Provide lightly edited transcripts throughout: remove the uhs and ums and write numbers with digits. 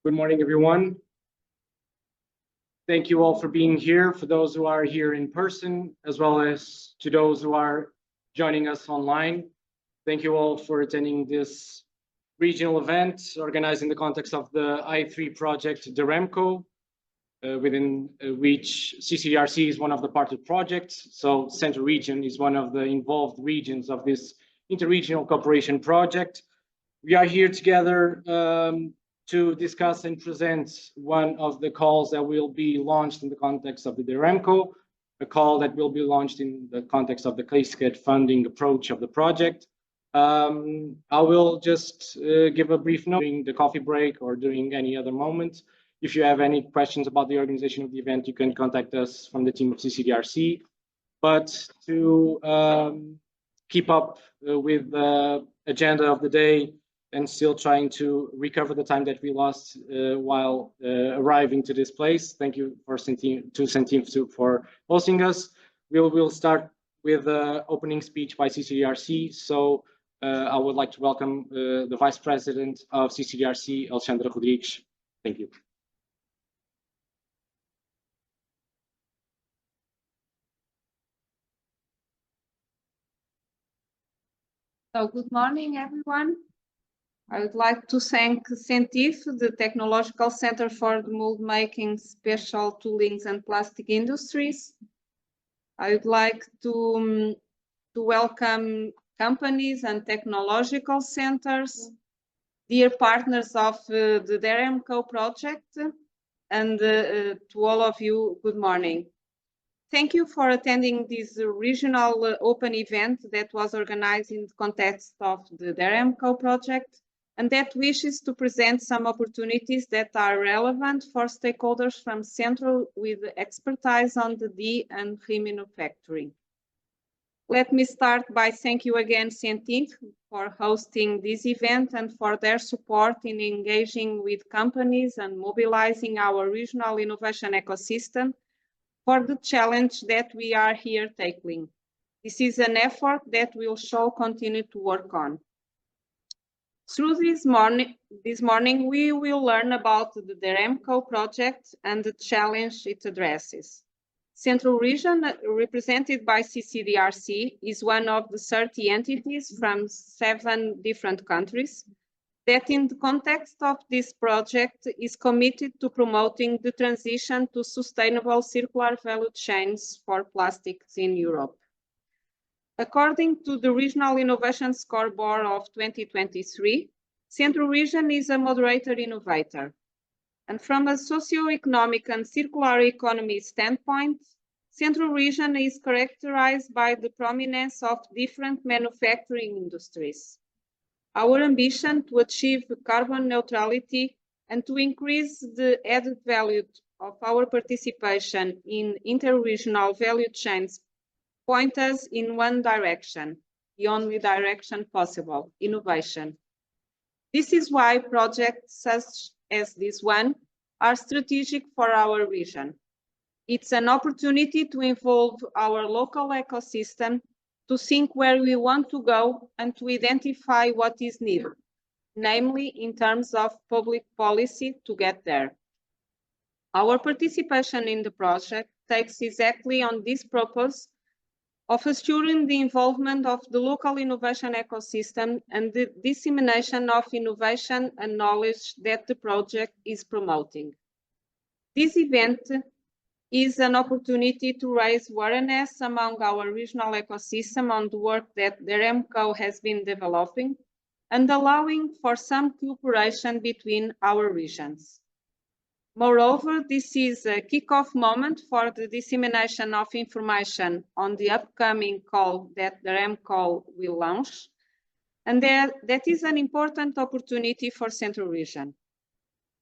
Good morning, everyone. Thank you all for being here, for those who are here in person, as well as to those who are joining us online. Thank you all for attending this regional event organized in the context of the I3 project, the REMCO, within which CCDRC is one of the partner projects. So Central Region is one of the involved regions of this interregional cooperation project. We are here together to discuss and present one of the calls that will be launched in the context of the REMCO, a call that will be launched in the context of the cascade funding approach of the project. I will just give a brief note during the coffee break or during any other moment. If you have any questions about the organization of the event, you can contact us from the team of CCDRC. But to keep up with the agenda of the day and still trying to recover the time that we lost while arriving to this place, thank you for Centim for hosting us. We'll start with the opening speech by CCDRC. So I would like to welcome the Vice President of CCDRC, Alexandra Rodrigues. Thank you. So good morning, everyone. I would like to thank CENTIF, the Technological Center for the Mold Making, Special Toolings and Plastic Industries. I would like to welcome companies and technological centers, dear partners of the REMCO project, and to all of you, good morning. Thank you for attending this regional open event that was organized in the context of the REMCO project and that wishes to present some opportunities that are relevant for stakeholders from Central with expertise on the D and remanufacturing. Let me start by thanking you again, CENTIF, for hosting this event and for their support in engaging with companies and mobilizing our regional innovation ecosystem for the challenge that we are here tackling. This is an effort that we'll shall continue to work on. Through this morning, we will learn about the REMCO project and the challenge it addresses. Central Region, represented by CCDRC, is one of the 30 entities from 7 different countries that in the context of this project is committed to promoting the transition to sustainable circular value chains for plastics in Europe. According to the Regional Innovation Scoreboard of 2023, Central Region is a moderator innovator. And from a socio-economic and circular economy standpoint, Central Region is characterized by the prominence of different manufacturing industries. Our ambition to achieve carbon neutrality and to increase the added value of our participation in interregional value chains point us in one direction, the only direction possible, innovation. This is why projects such as this one are strategic for our region. It's an opportunity to involve our local ecosystem, to think where we want to go and to identify what is needed, namely in terms of public policy to get there. Our participation in the project takes exactly on this purpose of assuring the involvement of the local innovation ecosystem and the dissemination of innovation and knowledge that the project is promoting. This event is an opportunity to raise awareness among our regional ecosystem on the work that the REMCO has been developing and allowing for some cooperation between our regions. Moreover, this is a kickoff moment for the dissemination of information on the upcoming call that the REMCO will launch, and that is an important opportunity for Central Region.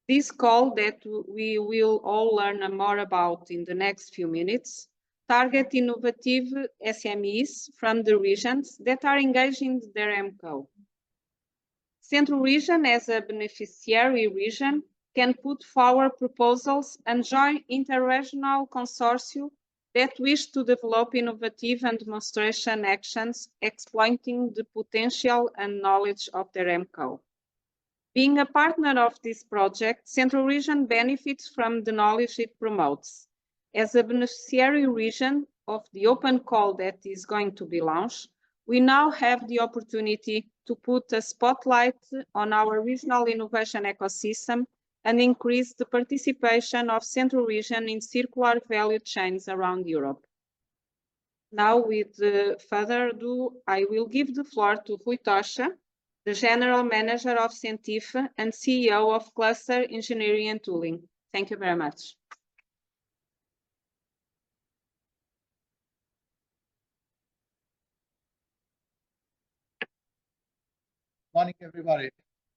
This call that we will all learn more about in the next few minutes target innovative SMEs from the regions that are engaging the REMCO. Central Region, as a beneficiary region, can put forward proposals and join interregional consortia that wish to develop innovative and demonstration actions exploiting the potential and knowledge of the REMCO. Being a partner of this project, Central Region benefits from the knowledge it promotes. As a beneficiary region of the open call that is going to be launched, we now have the opportunity to put a spotlight on our regional innovation ecosystem and increase the participation of Central Region in circular value chains around Europe. Now, with further ado, I will give the floor to Rui Tocha, the General Manager of CENTIF and CEO of Cluster Engineering and Tooling. Thank you very much. Morning, everybody.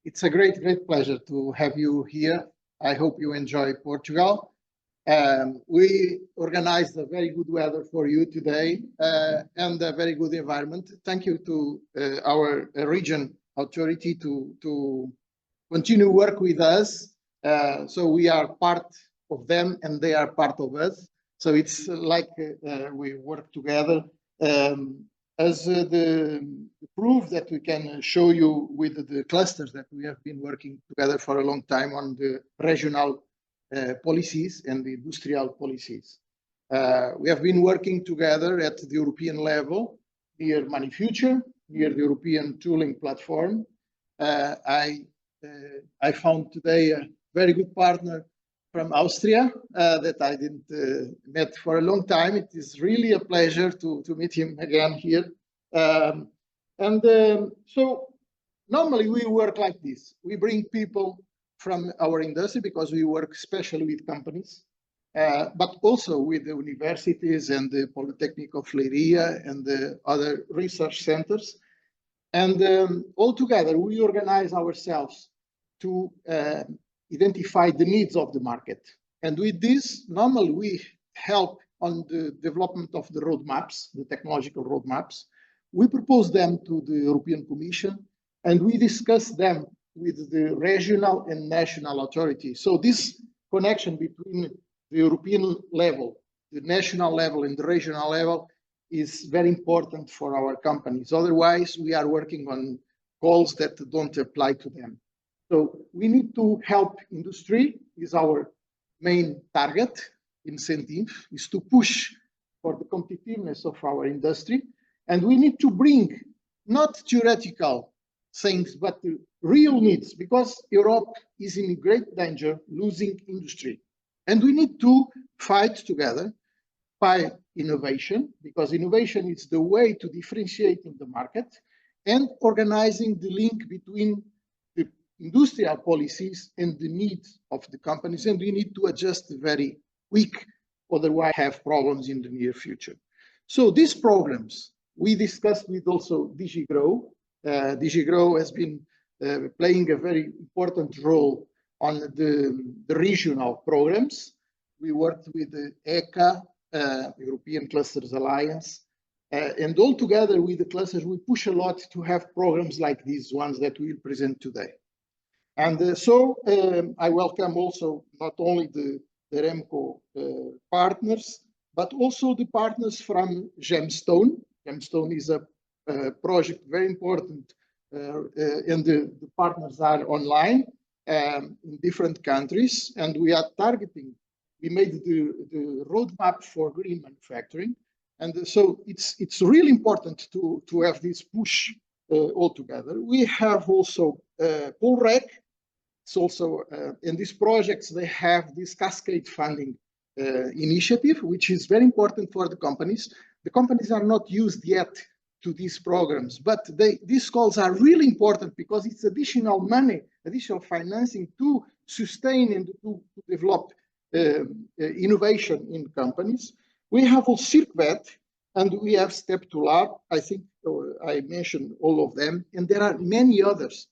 It's a great pleasure to have you here. I hope you enjoy Portugal. We organized a very good weather for you today and a very good environment. Thank you to our region authority to continue work with us. So we are part of them and they are part of us. So it's like we work together. As the proof that we can show you with the clusters that we have been working together for a long time on the regional policies and the industrial policies. We have been working together at the European level, near MoneyFuture, near the European tooling platform. I found today a very good partner from Austria that I didn't met for a long time. It is really a pleasure to meet him again here. So normally we work like this. We bring people from our industry because we work especially with companies, but also with the universities and the Polytechnic of Leiria and the other research centers. And all together, we organize ourselves to identify the needs of the market. And with this, normally we help on the development of the roadmaps, the technological roadmaps. We propose them to the European Commission and we discuss them with the regional and national authorities. So this connection between the European level, the national level and the regional level is very important for our companies. Otherwise, we are working on goals that don't apply to them. So we need to help industry, is our main target incentive, is to push for the competitiveness of our industry. And we need to bring not theoretical things, but the real needs, because Europe is in great danger losing industry. And we need to fight together by innovation, because innovation is the way to differentiate in the market, and organizing the link between the industrial policies and the needs of the companies. And we need to adjust very quick, otherwise have problems in the near future. So these programs we discussed with also DG Grow. DG Grow has been playing a very important role on the regional programs. We worked with the ECA, European Clusters Alliance, and all together with the clusters, we push a lot to have programs like these ones that we'll present today. And so I welcome also not only the REMCO partners, but also the partners from GEMSTONE. GEMSTONE is a project very important, and the partners are online in different countries, and we are targeting. We made the roadmap for green manufacturing, and so it's really important to have this push all together. We have also POLREC. It's also in these projects they have this cascade funding initiative, which is very important for the companies. The companies are not used yet to these programs, but these calls are really important because it's additional money, additional financing to sustain and to develop innovation in companies. We have also CIRCVET and we have Step to Lab. I think I mentioned all of them, and there are many others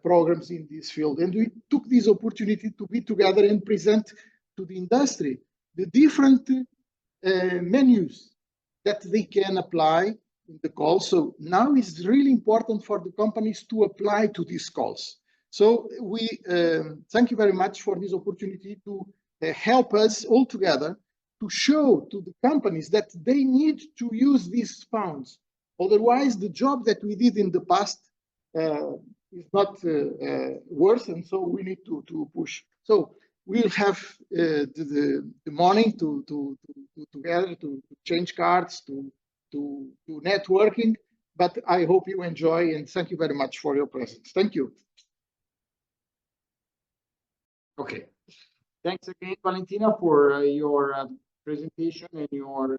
programs in this field. And we took this opportunity to be together and present to the industry the different menus that they can apply in the call. So now it's really important for the companies to apply to these calls. So we thank you very much for this opportunity to help us all together to show to the companies that they need to use these funds. Otherwise, the job that we did in the past is not worse, and so we need to push. So we'll have the morning to together to change cards, to networking. But I hope you enjoy, and thank you very much for your presence. Thank you. Okay. Thanks again, Valentina, for your presentation and your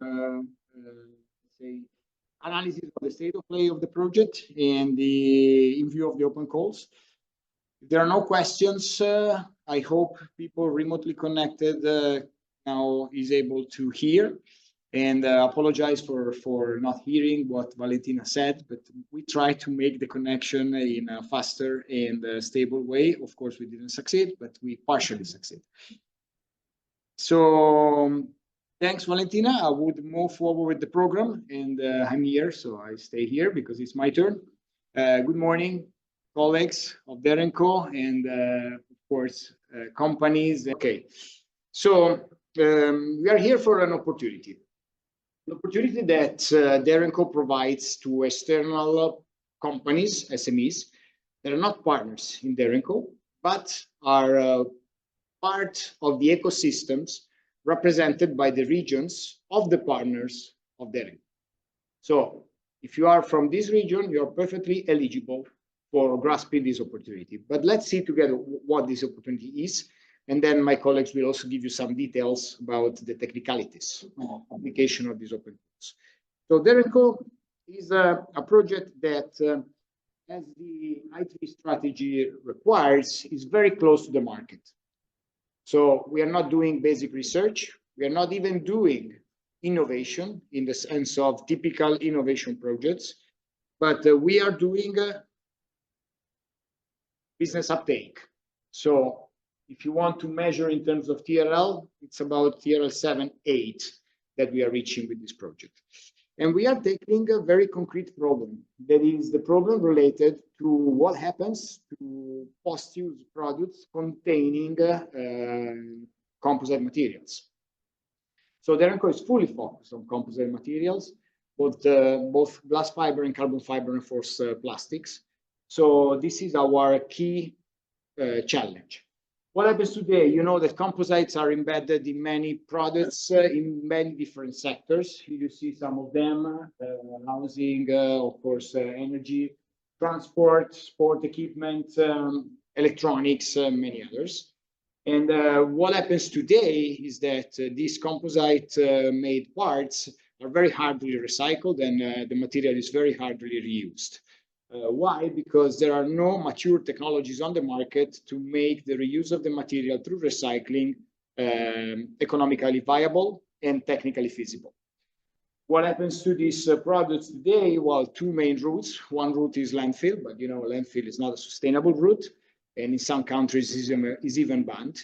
say analysis of the state of play of the project and the in view of the open calls. If there are no questions, I hope people remotely connected now is able to hear. And apologize for not hearing what Valentina said, but we tried to make the connection in a faster and stable way. Of course, we didn't succeed, but we partially succeed. So thanks, Valentina. I would move forward with the program, and I'm here, so I stay here because it's my turn. Good morning, colleagues of DERENCO and of course, companies. Okay, so we are here for an opportunity. The opportunity that DERENCO provides to external companies, SMEs, that are not partners in DERENCO, but are part of the ecosystems represented by the regions of the partners of DERENCO. So if you are from this region, you're perfectly eligible for grasping this opportunity. But let's see together what this opportunity is. And then my colleagues will also give you some details about the technicalities of application of these open tools. So DERENCO is a project that, as the IT strategy requires, is very close to the market. So we are not doing basic research. We are not even doing innovation in the sense of typical innovation projects, but we are doing business uptake. So if you want to measure in terms of TRL, it's about TRL 7, 8 that we are reaching with this project. And we are tackling a very concrete problem. That is the problem related to what happens to post-use products containing composite materials. So DERENCO is fully focused on composite materials, both glass fiber and carbon fiber reinforced plastics. So this is our key challenge. What happens today? You know that composites are embedded in many products in many different sectors. You see some of them, housing, of course, energy, transport, sport equipment, electronics, many others. And what happens today is that these composite made parts are very hardly recycled, and the material is very hardly reused. Why? Because there are no mature technologies on the market to make the reuse of the material through recycling economically viable and technically feasible. What happens to these products today? Well, two main routes. One route is landfill, but you know, landfill is not a sustainable route, and in some countries is even banned.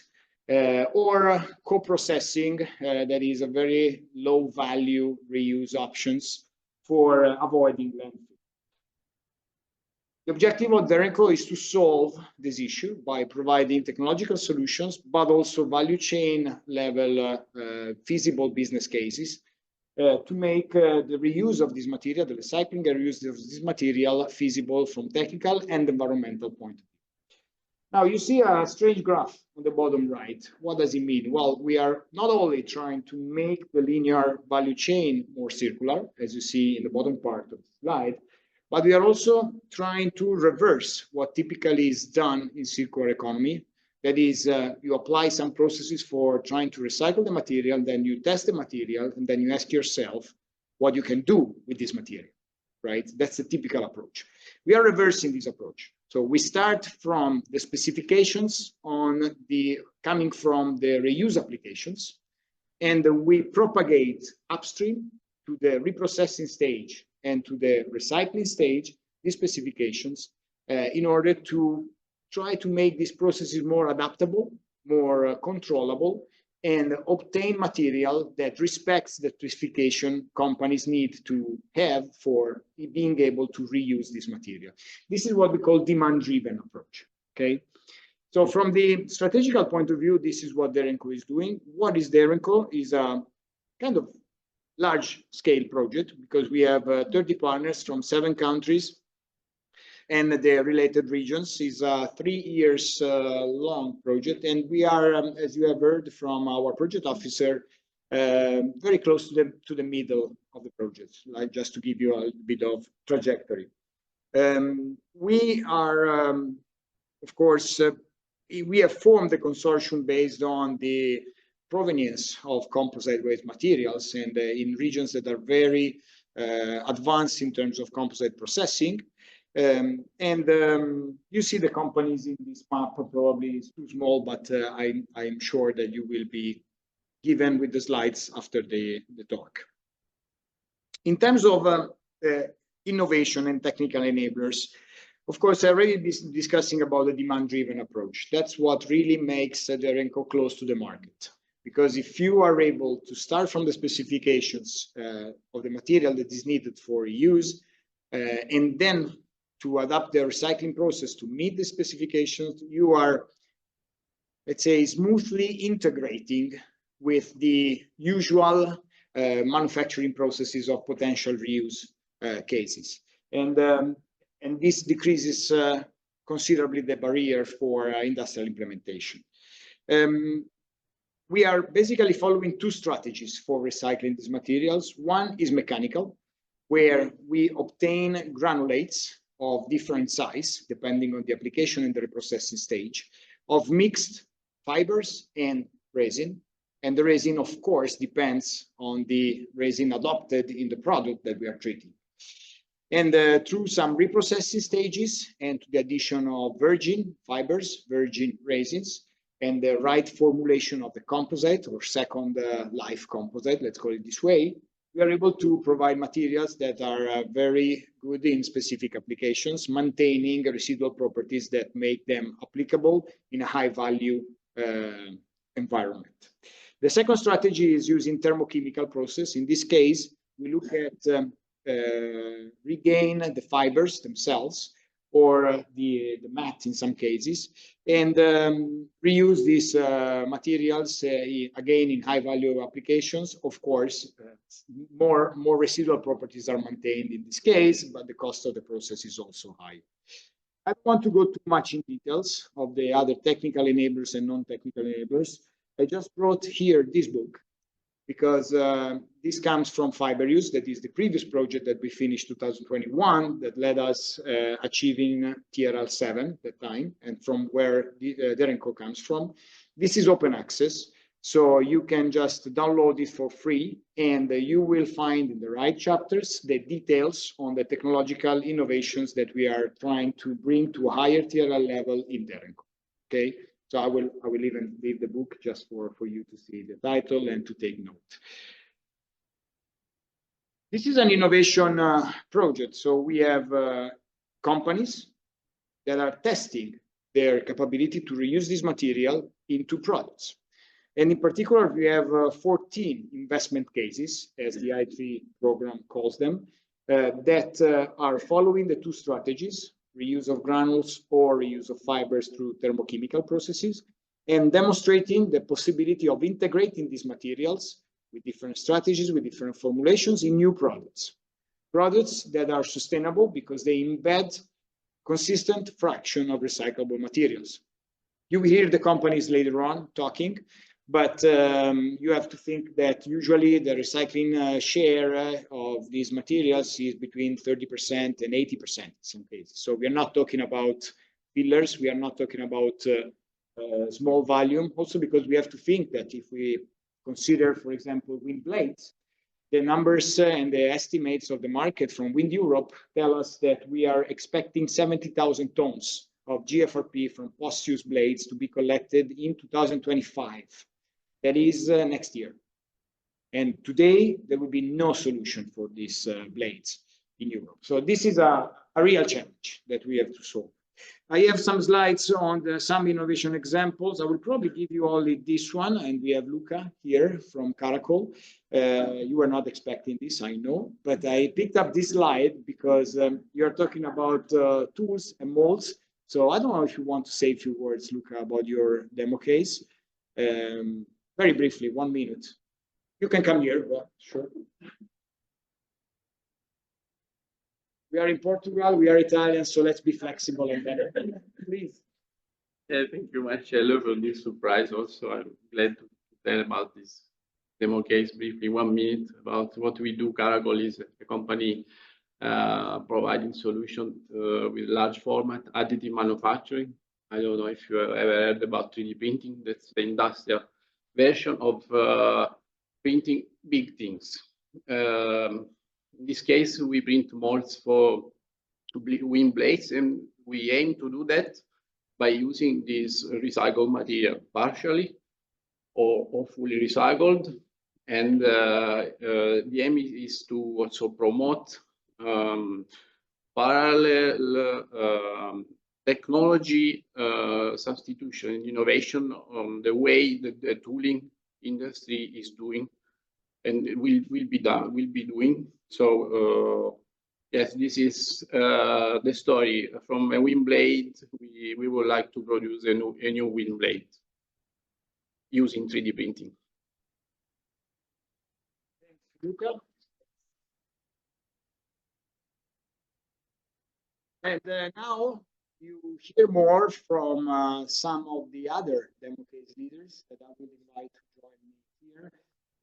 Or co-processing, that is a very low value reuse options for avoiding landfill. The objective of DERENCO is to solve this issue by providing technological solutions, but also value chain level feasible business cases to make the reuse of this material, the recycling and reuse of this material feasible from technical and environmental point of view. Now you see a strange graph on the bottom right. What does it mean? Well, we are not only trying to make the linear value chain more circular, as you see in the bottom part of the slide, but we are also trying to reverse what typically is done in circular economy. That is, you apply some processes for trying to recycle the material, then you test the material, and then you ask yourself what you can do with this material, right? That's the typical approach. We are reversing this approach. So we start from the specifications coming from the reuse applications, and we propagate upstream to the reprocessing stage and to the recycling stage, these specifications, in order to try to make these processes more adaptable, more controllable, and obtain material that respects the specification companies need to have for being able to reuse this material. This is what we call demand-driven approach, okay? So from the strategical point of view, this is what DERENCO is doing. What is DERENCO? Is a kind of large-scale project because we have 30 partners from 7 countries. and the related regions. Is a 3 years long project, and we are, as you have heard from our project officer, very close to the middle of the project, like just to give you a bit of trajectory. We are, of course, we have formed the consortium based on the provenience of composite waste materials, and in regions that are very advanced in terms of composite processing. You see the companies in this map. Probably it's too small, but I'm sure that you will be given with the slides after the talk. In terms of innovation and technical enablers, of course, I already been discussing about the demand-driven approach. That's what really makes the Renko close to the market. Because if you are able to start from the specifications of the material that is needed for reuse, and then to adapt the recycling process to meet the specifications, you are, let's say, smoothly integrating with the usual manufacturing processes of potential reuse cases. And this decreases considerably the barrier for industrial implementation. We are basically following two strategies for recycling these materials. One is mechanical, where we obtain granulates of different size, depending on the application and the reprocessing stage, of mixed fibers and resin. And the resin, of course, depends on the resin adopted in the product that we are treating. And through some reprocessing stages and to the addition of virgin fibers, virgin resins, and the right formulation of the composite or second life composite, let's call it this way, we are able to provide materials that are very good in specific applications, maintaining residual properties that make them applicable in a high value environment. The second strategy is using thermochemical process. In this case, we look at regain the fibers themselves or the mat in some cases, and reuse these materials again in high value applications. Of course, more residual properties are maintained in this case, but the cost of the process is also high. I don't want to go too much in details of the other technical enablers and non-technical enablers. I just brought here this book because this comes from Fiberuse. That is the previous project that we finished 2021 that led us achieving TRL 7 at that time, and from where the Renko comes from. This is open access, so you can just download it for free, and you will find in the right chapters the details on the technological innovations that we are trying to bring to a higher TRL level in the Renko. Okay. So I will even leave the book just for you to see the title and to take note. This is an innovation project. So we have companies that are testing their capability to reuse this material into products. And in particular, we have 14 investment cases, as the I3 program calls them, that are following the two strategies: reuse of granules or reuse of fibers through thermochemical processes, and demonstrating the possibility of integrating these materials with different strategies, with different formulations in new products. Products that are sustainable because they embed consistent fraction of recyclable materials. You will hear the companies later on talking, but you have to think that usually the recycling share of these materials is between 30% and 80% in some cases. So we are not talking about fillers, we are not talking about small volume, also because we have to think that if we consider, for example, wind blades, the numbers and the estimates of the market from Wind Europe tell us that we are expecting 70,000 tons of GFRP from post-use blades to be collected in 2025. That is next year. And today, there will be no solution for these blades in Europe. So this is a real challenge that we have to solve. I have some slides on some innovation examples. I will probably give you only this one, and we have Luca here from Caracol. You were not expecting this, I know, but I picked up this slide because you're talking about tools and molds. So I don't know if you want to say a few words, Luca, about your demo case. Very briefly, 1 minute. You can come here, but sure. We are in Portugal, we are Italian, so let's be flexible and better. Please. Yeah, thank you, Marcello, for this surprise also. I'm glad to tell about this demo case briefly, 1 minute, about what we do. Caracol is a company providing solution with large format additive manufacturing. I don't know if you have ever heard about 3D printing. That's the industrial version of printing big things. In this case, we print molds for wind blades, and we aim to do that by using this recycled material, partially or fully recycled. And the aim is to also promote parallel technology substitution and innovation on the way that the tooling industry is doing and will be doing. So yes, this is the story. From a wind blade, we would like to produce a new wind blade using 3D printing. Thanks, Luca. And now you hear more from some of the other demo case leaders that I will invite to join me here.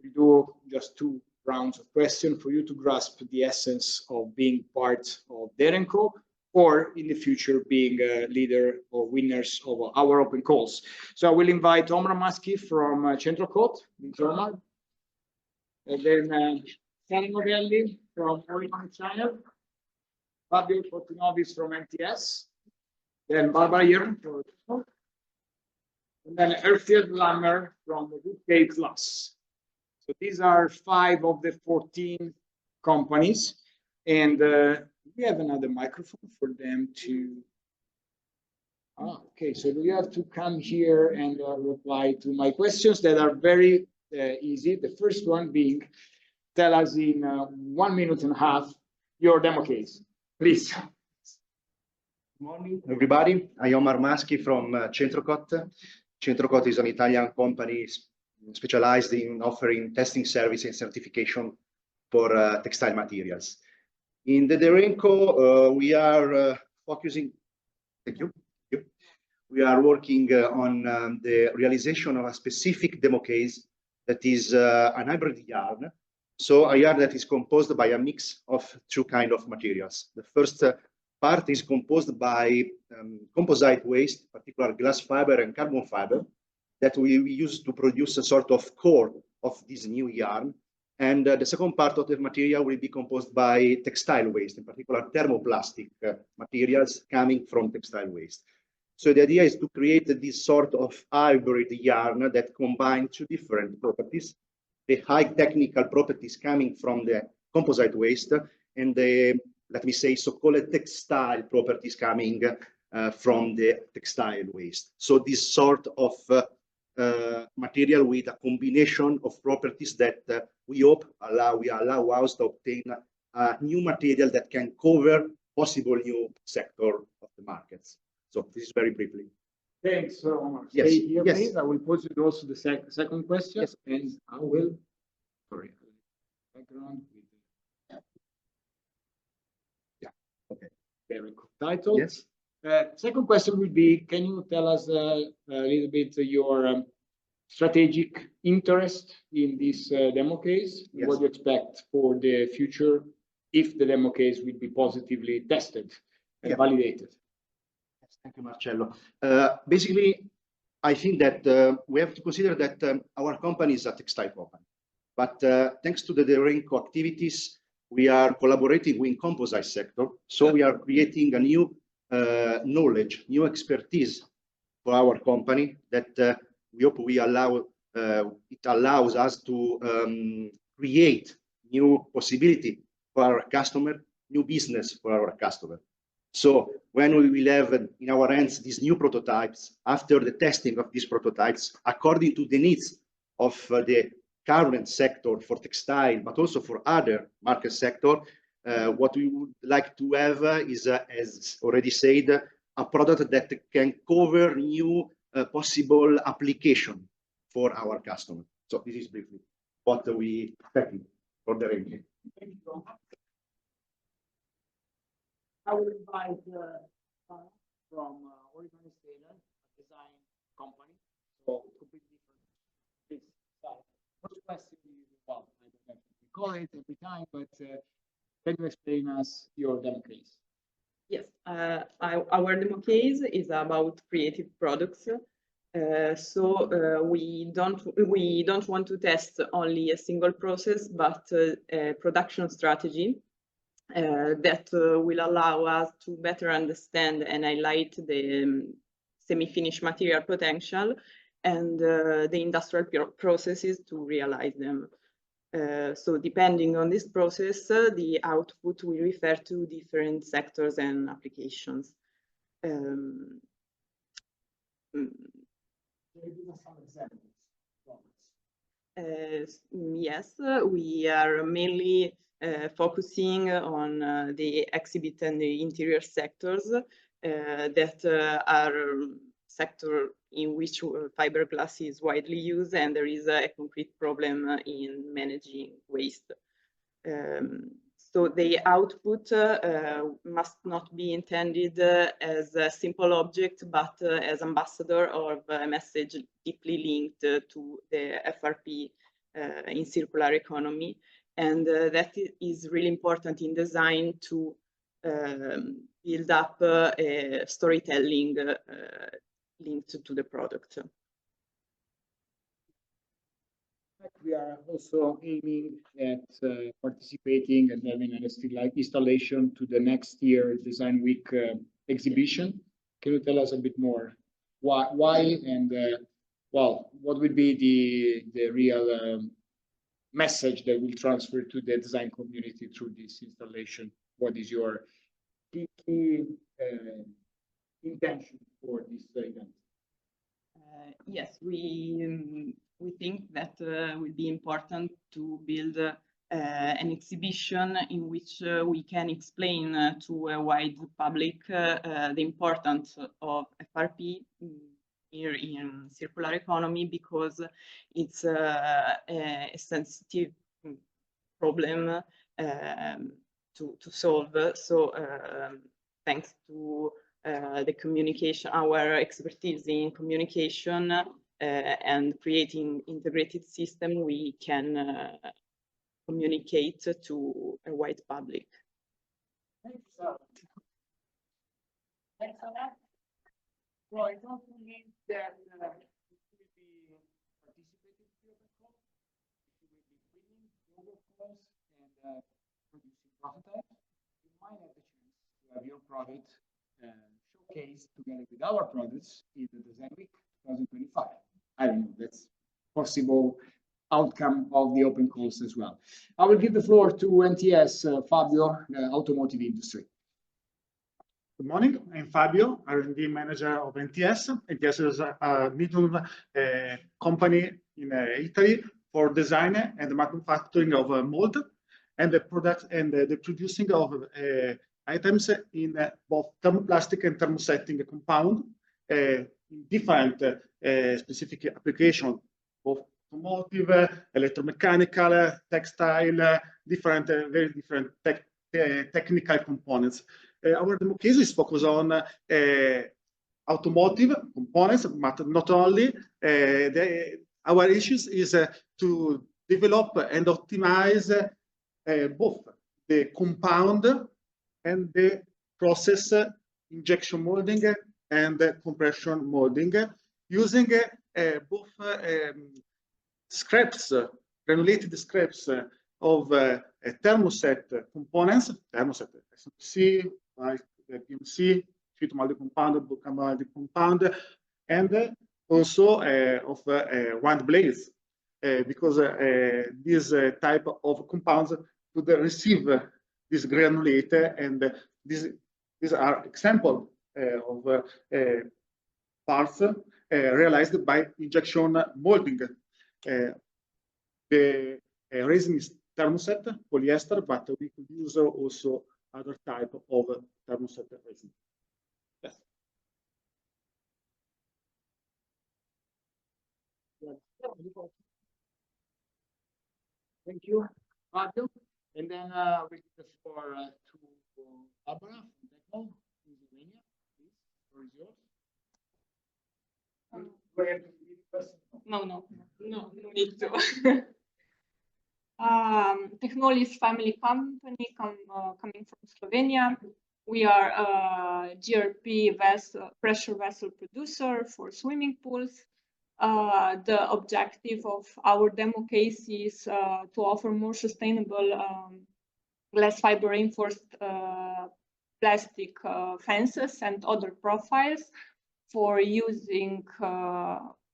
We do just 2 rounds of questions for you to grasp the essence of being part of Derenco, or in the future being a leader or winners of our open calls. So I will invite Omar Maski from Centrocot, Omar, and then Sally Morelli from Oricon China, Fabio Fortunovis from MTS, then Barbara Jern from and then Erfield Lammer from the UK Plus. So these are 5 of the 14 companies, and we have another microphone for them to. Okay, so you have to come here and reply to my questions that are very easy. The first one being, tell us in 1.5 minutes your demo case, please. Good morning, everybody. I'm Omar Maschi from Centrocot. Centrocot is an Italian company specialized in offering testing service and certification for textile materials. In the Derenco, we are focusing. Thank you. We are working on the realization of a specific demo case that is an hybrid yarn. So a yarn that is composed by a mix of 2 kinds of materials. The first part is composed by composite waste, particular glass fiber and carbon fiber, that we use to produce a sort of core of this new yarn. And the second part of the material will be composed by textile waste, in particular thermoplastic materials coming from textile waste. So the idea is to create this sort of hybrid yarn that combines 2 different properties: the high technical properties coming from the composite waste and the, let me say, so-called textile properties coming from the textile waste. So this sort of material with a combination of properties that we hope allow us to obtain a new material that can cover possible new sector of the markets. So this is very briefly. Thanks, Omar. Yes. Stay here, Yes. please. I will pose it also the second question, Yes. and I will. Sorry. Background with Yeah. Okay. very cool title. Yes. Second question will be: can you tell us a little bit your strategic interest in this demo case? Yes. What do you expect for the future if the demo case will be positively tested and validated? Thank you, Marcello. Basically, I think that we have to consider that our company is a textile company. But thanks to the Derenco activities, we are collaborating with the composite sector. So we are creating a new knowledge, new expertise for our company that we hope it allows us to create new possibility for our customer, new business for our customer. So when we will have in our hands these new prototypes, after the testing of these prototypes, according to the needs of the current sector for textile, but also for other market sector, what we would like to have is, as already said, a product that can cover new possible application for our customer. So this is briefly what we expect for the range. Thank you. I will invite from Oregon State, a design company. So completely different. Please, start. First question is, well, I don't have to recall it every time, but can you explain us your demo case? Yes, our demo case is about creative products. We don't want to test only a single process, but a production strategy that will allow us to better understand and highlight the semi-finished material potential and the industrial processes to realize them. So depending on this process, the output will refer to different sectors and applications. Can you give us some examples? Yes, we are mainly focusing on the exhibit and the interior sectors that are sector in which fiberglass is widely used, and there is a concrete problem in managing waste. So the output must not be intended as a simple object, but as ambassador of a message deeply linked to the FRP in circular economy. And that is really important in design to build up storytelling linked to the product. We are also aiming at participating and having an installation to the next year Design Week exhibition. Can you tell us a bit more? Why and well, what would be the real message that will transfer to the design community through this installation? What is your key intention for this event? Yes, we think that will be important to build an exhibition in which we can explain to a wide public the importance of FRP here in circular economy, because it's a sensitive problem to solve. So thanks to the communication, our expertise in communication and creating integrated system, we can communicate to a wide public. Thanks a lot. Well, I don't believe that you will be participating in the open call. You will be filming your work calls and producing prototypes. You might have the chance to have your product showcased together with our products in the Design Week 2025. I don't know, that's possible outcome of the open calls as well. I will give the floor to NTS, Fabio, automotive industry. Good morning, I'm Fabio, R&D manager of NTS. NTS is a medium company in Italy for design and manufacturing of mold and the product and the producing of items in both thermoplastic and thermosetting compound in different specific application, both automotive, electromechanical, textile, different, very different technical components. Our demo case is focused on automotive components, but not only. Our issues is to develop and optimize both the compound and the process injection molding and compression molding using both scraps, granulated scraps of thermoset components, thermoset SMC, like PMC, sheet molded compound, book molded compound, and also of wind blades, because this type of compounds could receive this granulate, and these are example of parts realized by injection molding. The resin is thermoset polyester, but we could use also other type of thermoset resin. Yes. Thank you, Fabio. And then we give the floor to Barbara from Oh, Slovenia, please, the floor is yours. Do I have to read the question? No need to. Technol is family company coming from Slovenia. We are a GRP pressure vessel producer for swimming pools. The objective of our demo case is to offer more sustainable glass fiber reinforced plastic fences and other profiles for using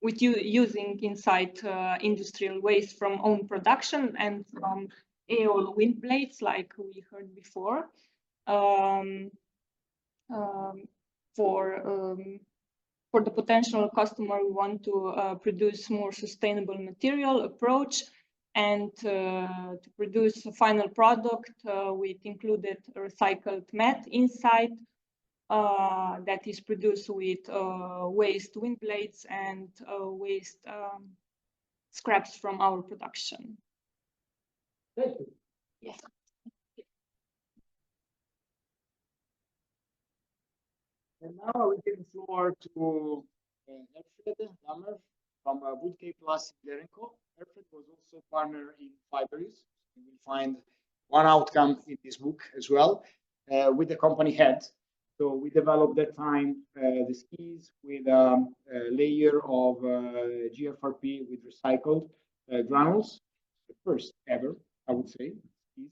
using inside industrial waste from own production and from AOL wind blades, like we heard before. For the potential customer, we want to produce more sustainable material approach and to produce a final product with included recycled mat inside that is produced with waste wind blades and waste scraps from our production. Thank you. Yes. And now I will give the floor to Alfred Lammer from Woodcape Plus Derenco. Alfred was also partner in Fiberies. You will find one outcome in this book as well with the company head. So we developed that time the skis with a layer of GFRP with recycled granules, the first ever, I would say, skis,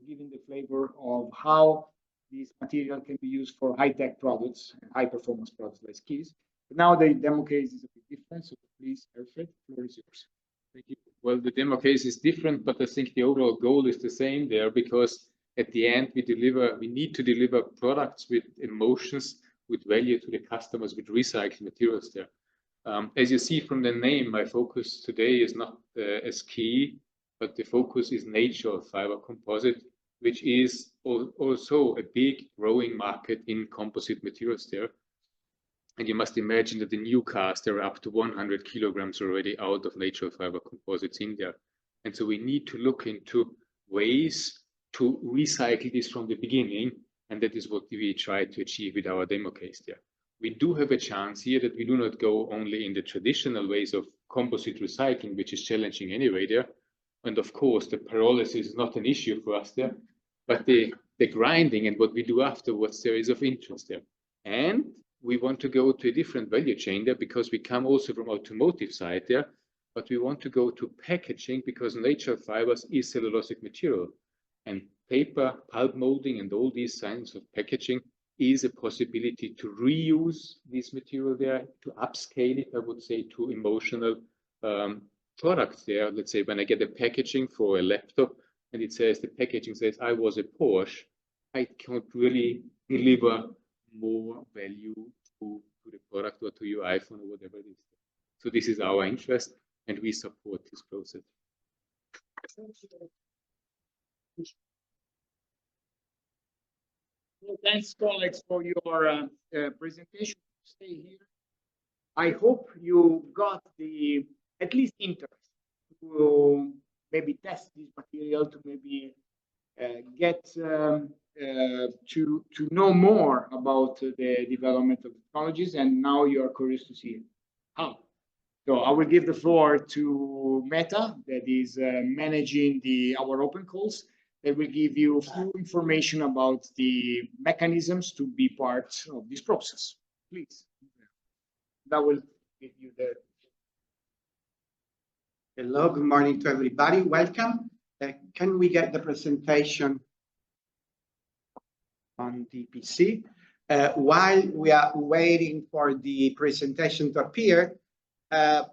giving the flavor of how this material can be used for high-tech products, high-performance products like skis. But now the demo case is a bit different, so please, Alfred, the floor is yours. Thank you. Well, the demo case is different, but I think the overall goal is the same there, because at the end we need to deliver products with emotions, with value to the customers, with recycled materials there. As you see from the name, my focus today is not a ski, but the focus is natural fiber composite, which is also a big growing market in composite materials there. And you must imagine that the new cars, there are up to 100 kilograms already out of natural fiber composites in there. And so we need to look into ways to recycle this from the beginning. And that is what we try to achieve with our demo case there. We do have a chance here that we do not go only in the traditional ways of composite recycling, which is challenging anyway there. And of course, the pyrolysis is not an issue for us there, but the grinding and what we do afterwards there is of interest there. And we want to go to a different value chain there because we come also from automotive side there, but we want to go to packaging because natural fibers is cellulosic material. And paper, pulp molding, and all these kinds of packaging is a possibility to reuse this material there, to upscale it, I would say, to emotional products there. Let's say when I get a packaging for a laptop and it says, the packaging says, I was a Porsche, I can't really deliver more value to the product or to your iPhone or whatever it is. So this is our interest and we support this process. Well, thanks, colleagues, for your presentation. Stay here. I hope you got the at least interest to maybe test this material, to maybe get to know more about the development of technologies, and now you are curious to see how. So I will give the floor to Meta, that is managing our open calls. They will give you full information about the mechanisms to be part of this process. Please. That will give you the. Hello, good morning to everybody. Welcome. Can we get the presentation on the PC? While we are waiting for the presentation to appear, I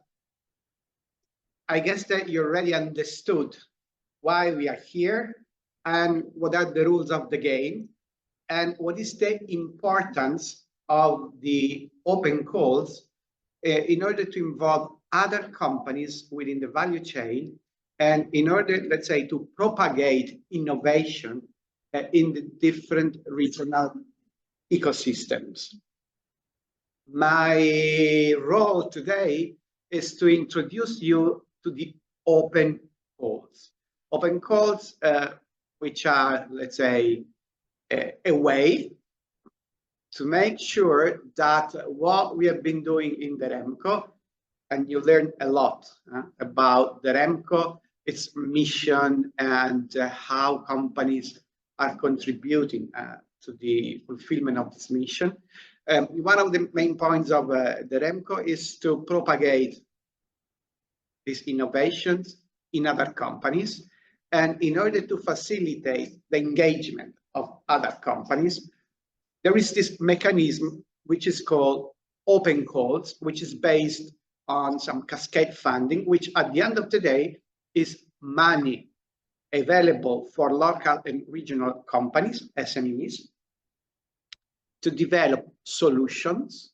guess that you already understood why we are here and what are the rules of the game and what is the importance of the open calls in order to involve other companies within the value chain and in order, let's say, to propagate innovation in the different regional ecosystems. My role today is to introduce you to the open calls. Open calls, which are, let's say, a way to make sure that what we have been doing in the REMCO, and you learn a lot about the REMCO, its mission, and how companies are contributing to the fulfillment of this mission. One of the main points of the REMCO is to propagate these innovations in other companies. And in order to facilitate the engagement of other companies, there is this mechanism which is called open calls, which is based on some cascade funding, which at the end of the day is money available for local and regional companies, SMEs, to develop solutions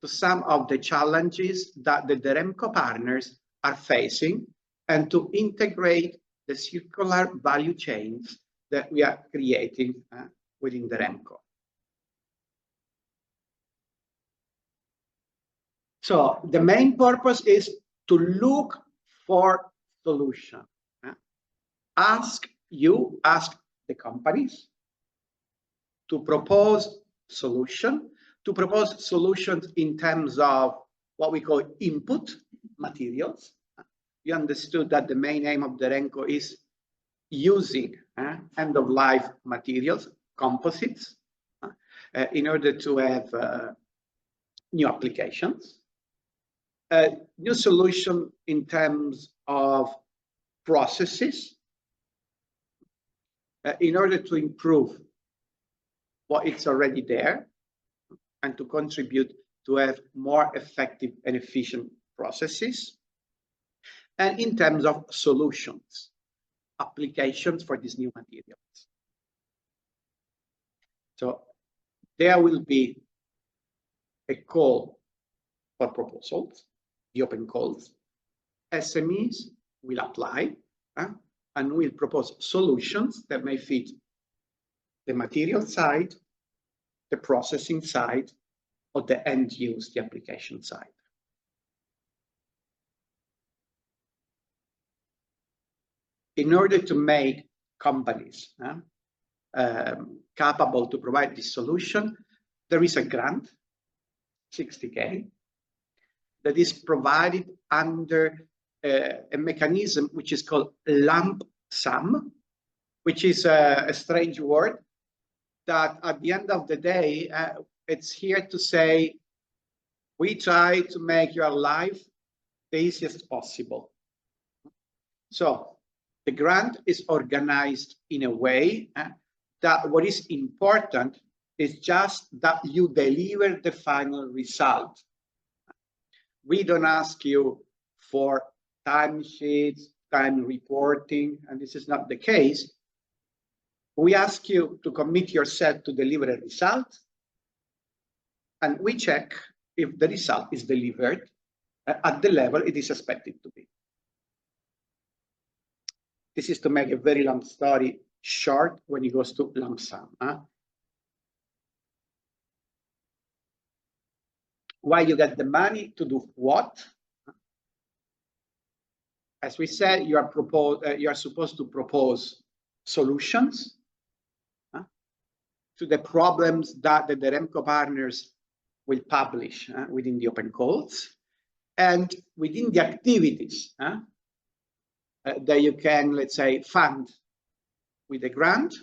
to some of the challenges that the REMCO partners are facing, and to integrate the circular value chains that we are creating within the REMCO. So the main purpose is to look for solutions. Ask the companies to propose solutions in terms of what we call input materials. You understood that the main aim of the REMCO is using end-of-life materials, composites, in order to have new applications. New solution in terms of processes, in order to improve what is already there and to contribute to have more effective and efficient processes. And in terms of solutions, applications for these new materials. So there will be a call for proposals, the open calls. SMEs will apply and will propose solutions that may fit the material side, the processing side, or the end use, the application side. In order to make companies capable to provide this solution, there is a grant, 60K, that is provided under a mechanism which is called lump sum, which is a strange word that at the end of the day, it's here to say, we try to make your life the easiest possible. So the grant is organized in a way that what is important is just that you deliver the final result. We don't ask you for timesheets, time reporting, and this is not the case. We ask you to commit yourself to deliver a result, and we check if the result is delivered at the level it is expected to be. This is to make a very long story short when it goes to lump sum. Why you get the money to do what? As we said, you are supposed to propose solutions to the problems that the REMCO partners will publish within the open calls, and within the activities that you can, let's say, fund with a grant.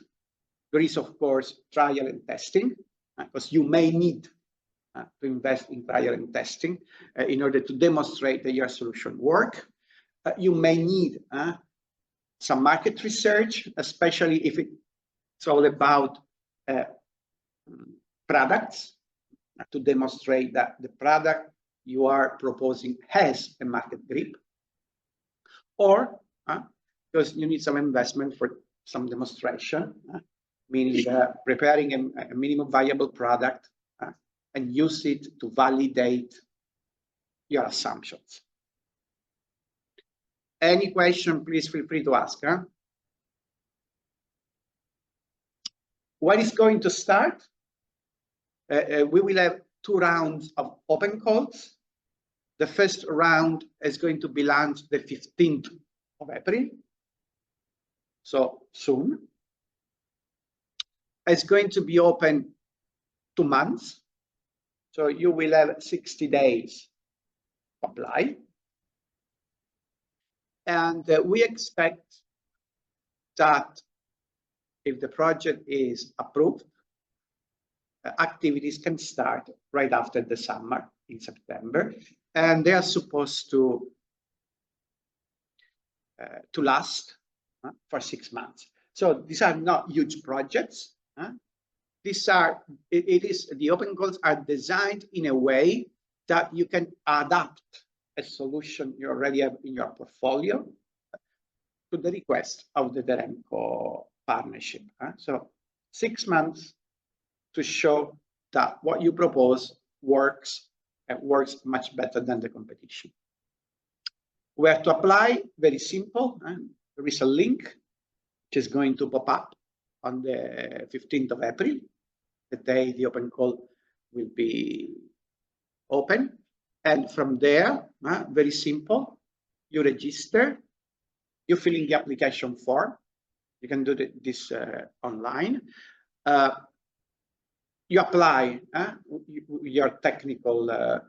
There is, of course, trial and testing, because you may need to invest in trial and testing in order to demonstrate that your solution works. You may need some market research, especially if it's all about products, to demonstrate that the product you are proposing has a market grip, or because you need some investment for some demonstration, meaning preparing a minimum viable product and use it to validate your assumptions. Any question, please feel free to ask. When is going to start? We will have 2 rounds of open calls. The first round is going to be launched the 15th of April, so soon. It's going to be open 2 months. So you will have 60 days to apply. And we expect that if the project is approved, activities can start right after the summer in September, and they are supposed to last for 6 months. So these are not huge projects. These are, the open calls are designed in a way that you can adapt a solution you already have in your portfolio to the request of the Deremco partnership. So 6 months to show that what you propose works and works much better than the competition. Where to apply? Very simple. There is a link which is going to pop up on the 15th of April, the day the open call will be open. And from there, very simple, you register, you fill in the application form. You can do this online. You apply your technical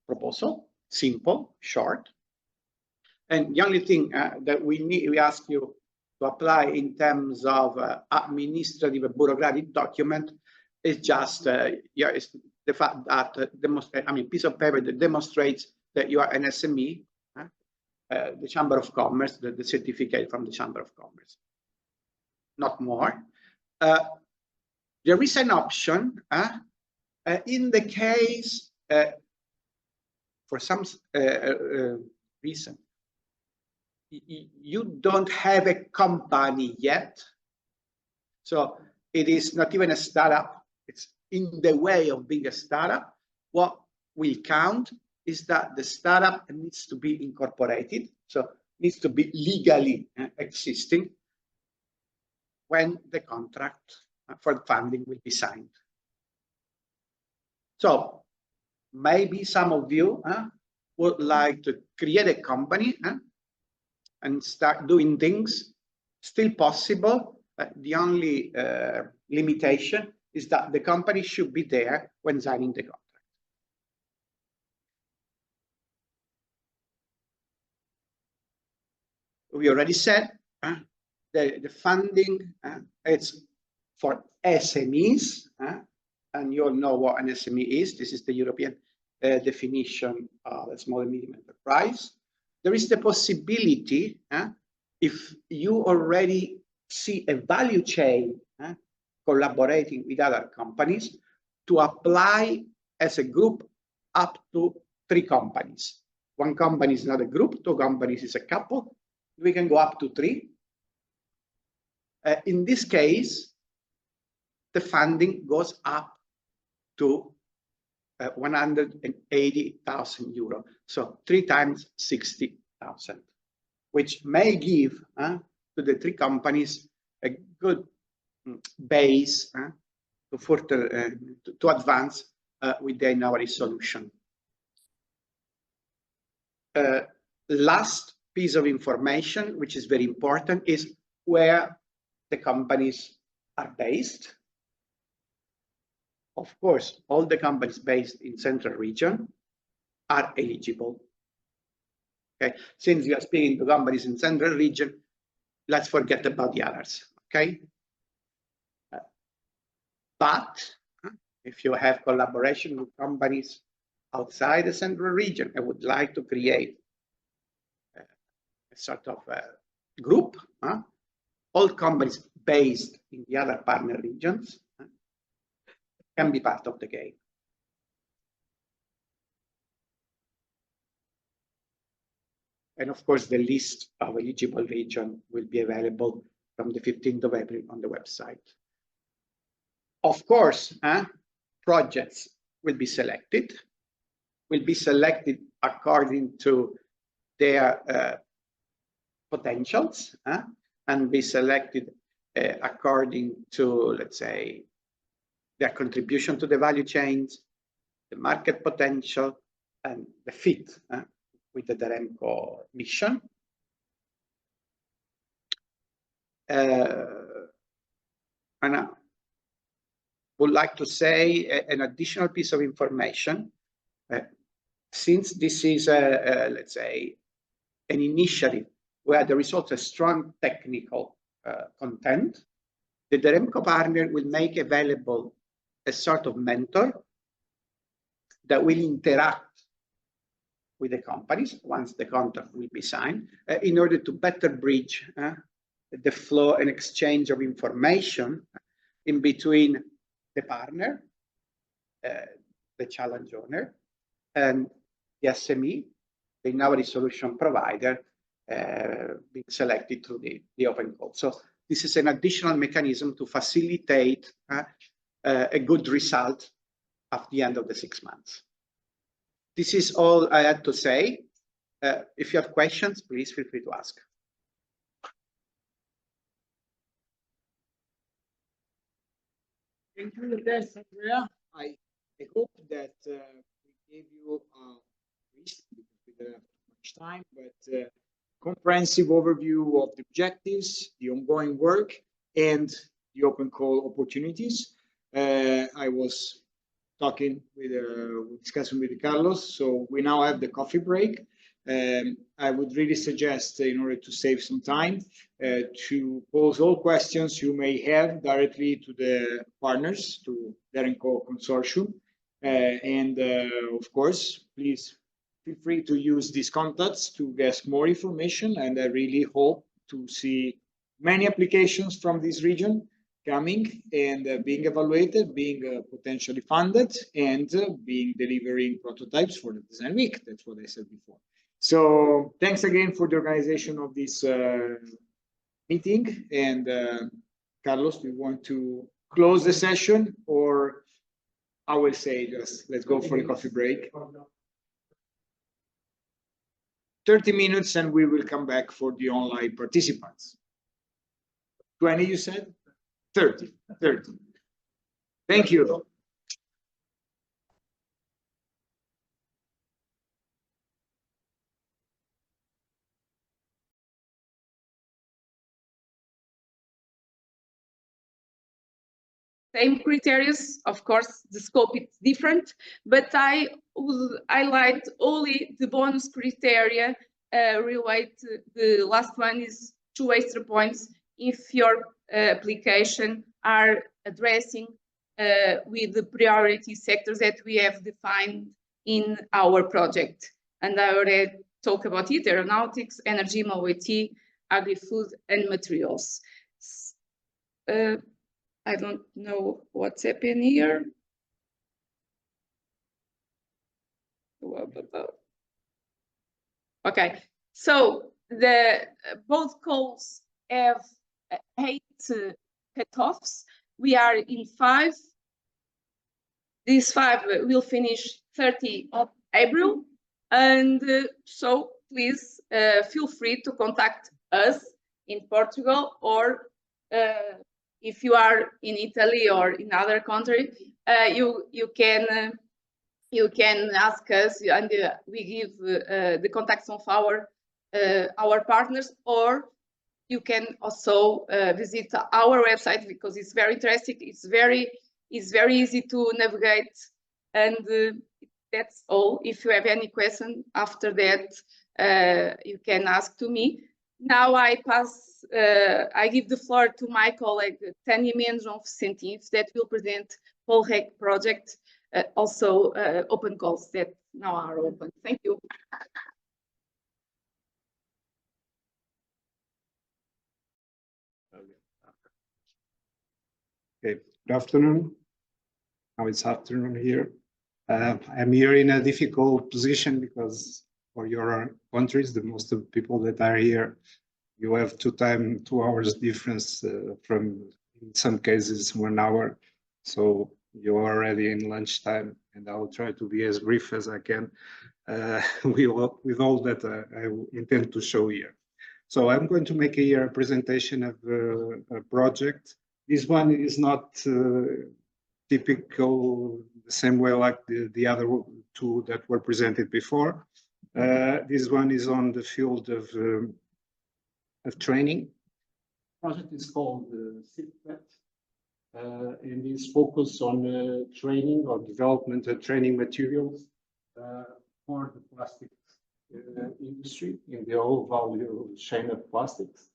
proposal, simple, short. And the only thing that we ask you to apply in terms of administrative bureaucratic document is just is the fact that piece of paper that demonstrates that you are an SME, the Chamber of Commerce, the certificate from the Chamber of Commerce, not more. There is an option in the case, for some reason, you don't have a company yet. So it is not even a startup. It's in the way of being a startup. What will count is that the startup needs to be incorporated. So needs to be legally existing when the contract for funding will be signed. So maybe some of you would like to create a company and start doing things. Still possible. The only limitation is that the company should be there when signing the contract. We already said the funding, it's for SMEs, and you all know what an SME is. This is the European definition of a small and medium enterprise. There is the possibility, if you already see a value chain collaborating with other companies, to apply as a group up to 3 companies. 1 company is not a group, 2 companies is a couple. We can go up to 3. In this case, the funding goes up to 180,000 euro. So 3 times 60,000, which may give to the 3 companies a good base to further to advance with the innovative solution. Last piece of information, which is very important, is where the companies are based. Of course, all the companies based in Central Region are eligible. Okay, since we are speaking to companies in Central Region, let's forget about the others. Okay, but if you have collaboration with companies outside the Central Region and would like to create a sort of group, all companies based in the other partner regions can be part of the game. And of course, the list of eligible regions will be available from the 15th of April on the website. Of course, projects will be selected according to their potentials, and be selected according to, let's say, their contribution to the value chains, the market potential, and the fit with the Deremco mission. And would like to say an additional piece of information. Since this is, let's say, an initiative where there is also a strong technical content, the Remco partner will make available a sort of mentor that will interact with the companies once the contract will be signed, in order to better bridge the flow and exchange of information in between the partner, the challenge owner, and the SME, the innovative solution provider, being selected through the open call. So this is an additional mechanism to facilitate a good result at the end of the 6 months. This is all I had to say. If you have questions, please feel free to ask. Thank you, Andrea. I hope that we gave you because we don't have much time, but comprehensive overview of the objectives, the ongoing work, and the open call opportunities. I was talking with, discussing with Carlos, so we now have the coffee break. I would really suggest, in order to save some time, to pose all questions you may have directly to the partners, to Remco Consortium. Of course, please feel free to use these contacts to get more information. And I really hope to see many applications from this region coming and being evaluated, being potentially funded, and being delivering prototypes for the Design Week. That's what I said before. So thanks again for the organization of this meeting. And Carlos, do you want to close the session, or I will say just let's go for a coffee break? 30 minutes and we will come back for the online participants. 20, you said? 30. Thank you. Same criteria, of course, the scope is different, but I would highlight only the bonus criteria relate. The last one is 2 extra points if your application are addressing with the priority sectors that we have defined in our project. And I already talked about it: aeronautics, energy, mobility, agri-food, and materials. I don't know what's happening here. Okay, so the both calls have 8 cutoffs. We are in 5. These 5 will finish 30 of April, and so please feel free to contact us in Portugal, or if you are in Italy or in other country, you can ask us, and we give the contacts of our partners, or you can also visit our website, because it's very interesting. It's very easy to navigate, and that's all. If you have any question after that, you can ask to me. Now I give the floor to my colleague Tânia Mendes of CENTIF, that will present whole REC project, also open calls that now are open. Thank you. Okay, good afternoon. Now it's afternoon here. I'm here in a difficult position because for your countries, the most of the people that are here, you have 2 hours difference from, in some cases, 1 hour. So you're already in lunchtime, and I'll try to be as brief as I can with all that I intend to show here. So I'm going to make a presentation of a project. This one is not typical the same way like the other 2 that were presented before. This one is on the field of training. The project is called SIPFET. and is focused on training or development of training materials for the plastics industry in the whole value chain of plastics.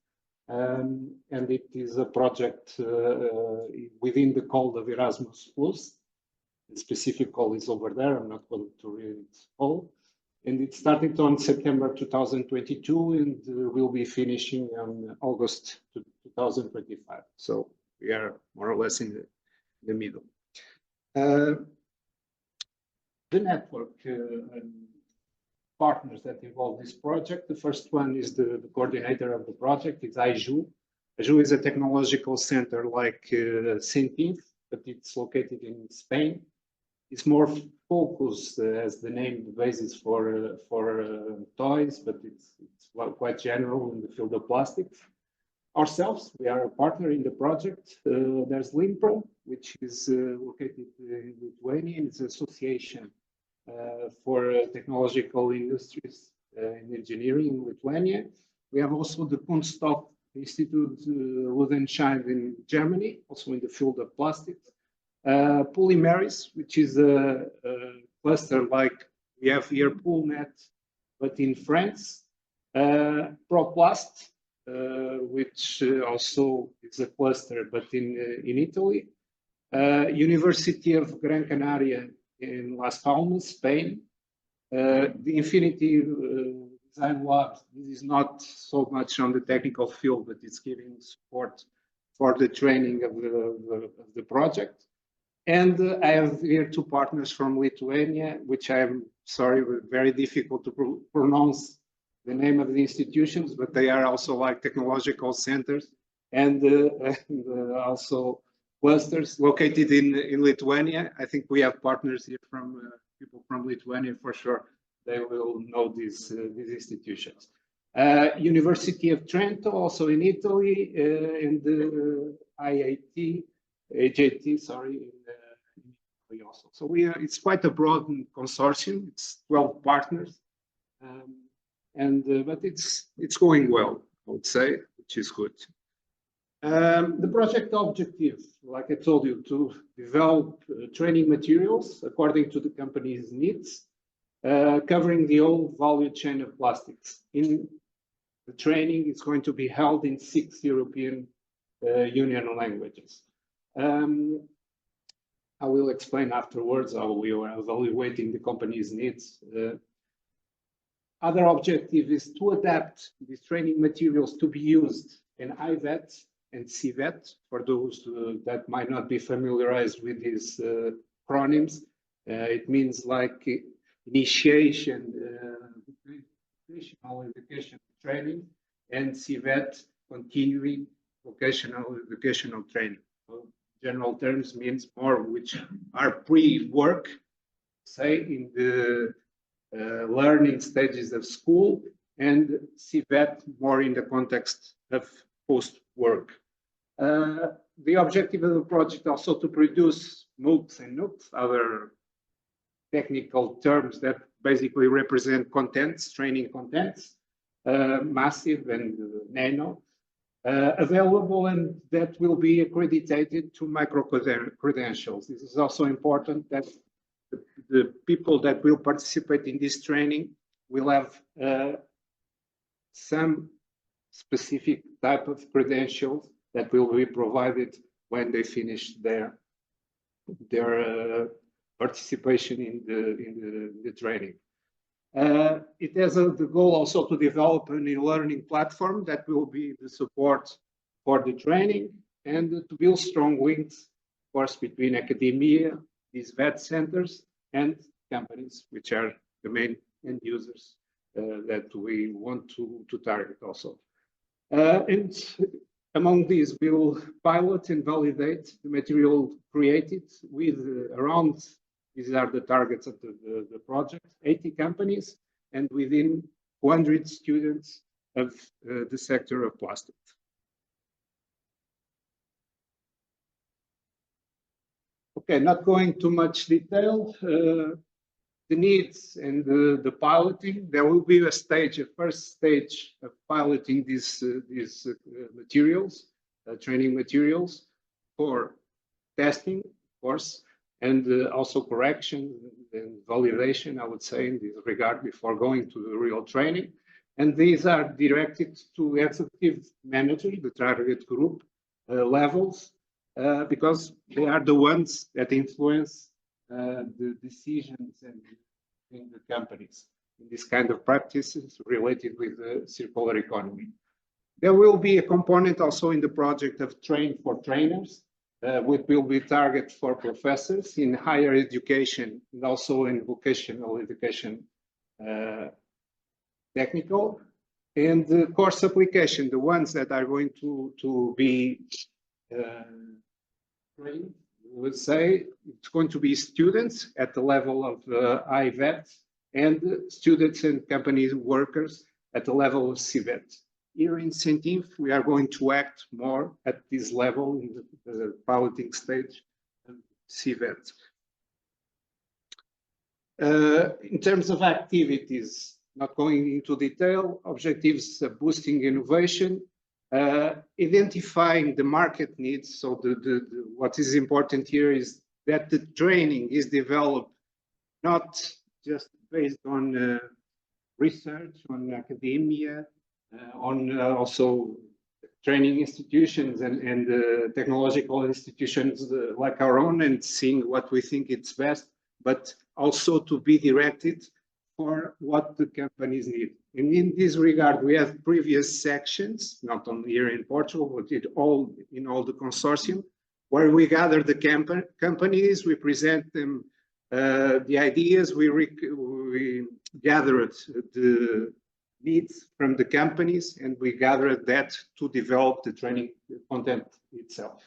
And it is a project within the call of Erasmus Plus. The specific call is over there. I'm not going to read it all. And it started on September 2022 and will be finishing on August 2025. So we are more or less in the middle. The network and partners that involve this project. The first one is the coordinator of the project. It's AIJU. AIJU is a technological center like CENTIF, but it's located in Spain. It's more focused, as the name, the basis for toys, but it's quite general in the field of plastics. Ourselves, we are a partner in the project. There's LIMPRO, which is located in Lithuania. It's an association for technological industries and engineering in Lithuania. We have also the Kunststoff Institute Ludenscheid in Germany, also in the field of plastics. Polymeris, which is a cluster like we have here PoolNet, but in France. ProPlast, which also is a cluster, but in Italy. University of Gran Canaria in Las Palmas, Spain. The Infinity Design Lab, this is not so much on the technical field, but it's giving support for the training of the project. And I have here two partners from Lithuania, which I'm sorry, very difficult to pronounce the name of the institutions, but they are also like technological centers and also clusters located in Lithuania. I think we have partners here from people from Lithuania for sure. They will know these institutions. University of Trento, also in Italy, and the IJT, sorry, in Italy also. So it's quite a broad consortium. It's 12 partners, but it's going well, I would say, which is good. The project objective, like I told you, to develop training materials according to the company's needs, covering the whole value chain of plastics. In the training, it's going to be held in 6 European Union languages. I will explain afterwards how we are evaluating the company's needs. Other objective is to adapt these training materials to be used in IVET and CVET, for those that might not be familiarized with these acronyms. It means like initiation, vocational education training, and CVET, continuing vocational educational training. So general terms means more which are pre-work, say in the learning stages of school, and CVET more in the context of post-work. The objective of the project also to produce MOOCs and NOOCs, other technical terms that basically represent contents, training contents, massive and nano, available, and that will be accredited to micro-credentials. This is also important that the people that will participate in this training will have some specific type of credentials that will be provided when they finish their participation in the training. It has the goal also to develop an e-learning platform that will be the support for the training and to build strong links, of course, between academia, these VET centers, and companies, which are the main end users that we want to target also. And among these, we will pilot and validate the material created with around, these are the targets of the project, 80 companies, and within 100 students of the sector of plastics. Okay, not going too much detail. The needs and the piloting, there will be a first stage of piloting these materials, training materials for testing, of course, and also correction and validation, I would say, in this regard before going to the real training. And these are directed to executive managers, the target group levels, because they are the ones that influence the decisions in the companies in this kind of practices related with the circular economy. There will be a component also in the project of train for trainers, which will be target for professors in higher education and also in vocational education, technical, and the course application, the ones that are going to be trained, let's say, it's going to be students at the level of IVET and students and company workers at the level of CVET. Here in Centinf, we are going to act more at this level in the piloting stage of CVET. In terms of activities, not going into detail, objectives of boosting innovation, identifying the market needs. So what is important here is that the training is developed not just based on research, on academia, on also training institutions and technological institutions like our own, and seeing what we think it's best, but also to be directed for what the companies need. And in this regard, we have previous sections, not only here in Portugal, but in all the consortium, where we gather the companies, we present them the ideas, we gathered the needs from the companies, and we gathered that to develop the training content itself.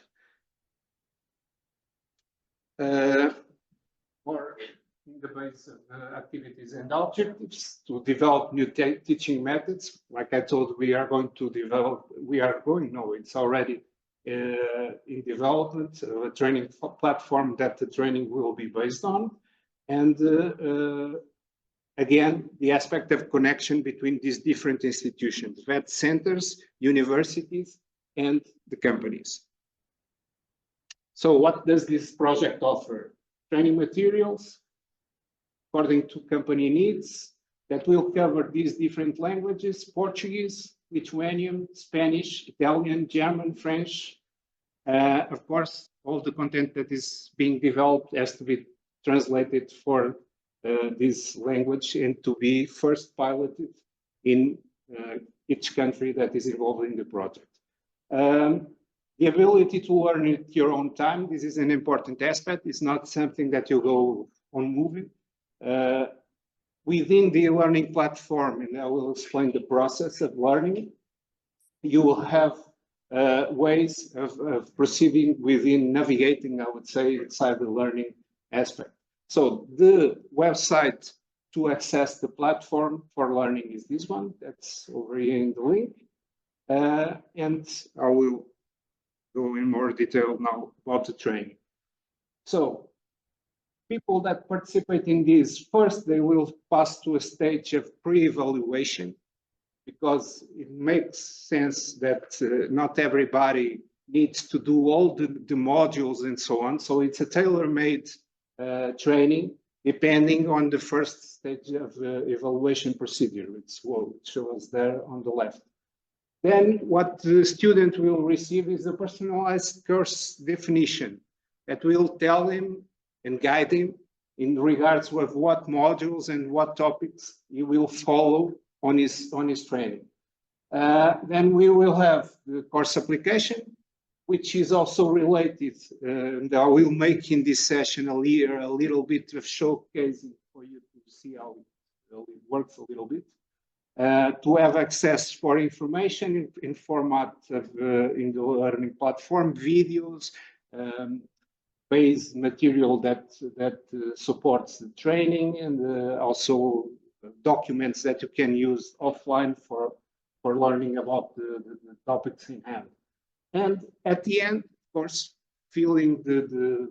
Or in the base of activities and objectives, to develop new teaching methods. Like I told, it's already in development, a training platform that the training will be based on. And again, the aspect of connection between these different institutions, VET centers, universities, and the companies. So what does this project offer? Training materials according to company needs that will cover these different languages: Portuguese, Lithuanian, Spanish, Italian, German, French. Of course, all the content that is being developed has to be translated for this language and to be first piloted in each country that is involved in the project. The ability to learn at your own time, this is an important aspect. It's not something that you go on moving. Within the learning platform, and I will explain the process of learning, you will have ways of proceeding within navigating, I would say, inside the learning aspect. So the website to access the platform for learning is this one. That's over here in the link. And I will go in more detail now about the training. So people that participate in this, first they will pass to a stage of pre-evaluation, because it makes sense that not everybody needs to do all the modules and so on. So it's a tailor-made training depending on the first stage of evaluation procedure. It's what it shows there on the left. Then what the student will receive is a personalized course definition that will tell him and guide him in regards with what modules and what topics he will follow on his training. Then we will have the course application, which is also related, and I will make in this session a little bit of showcasing for you to see how it works a little bit. To have access for information in format of in the learning platform, videos, base material that supports the training, and also documents that you can use offline for learning about the topics in hand. And at the end, of course, filling the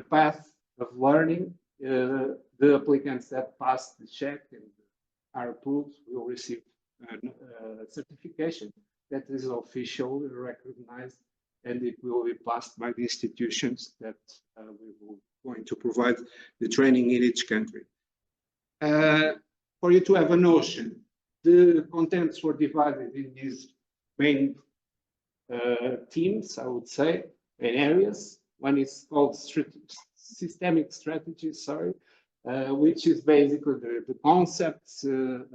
path of learning, the applicants that pass the check and are approved will receive a certification that is officially recognized and it will be passed by the institutions that we will going to provide the training in each country. For you to have a notion, the contents were divided in these main teams, I would say, in areas. One is called systemic strategies, sorry, which is basically the concepts of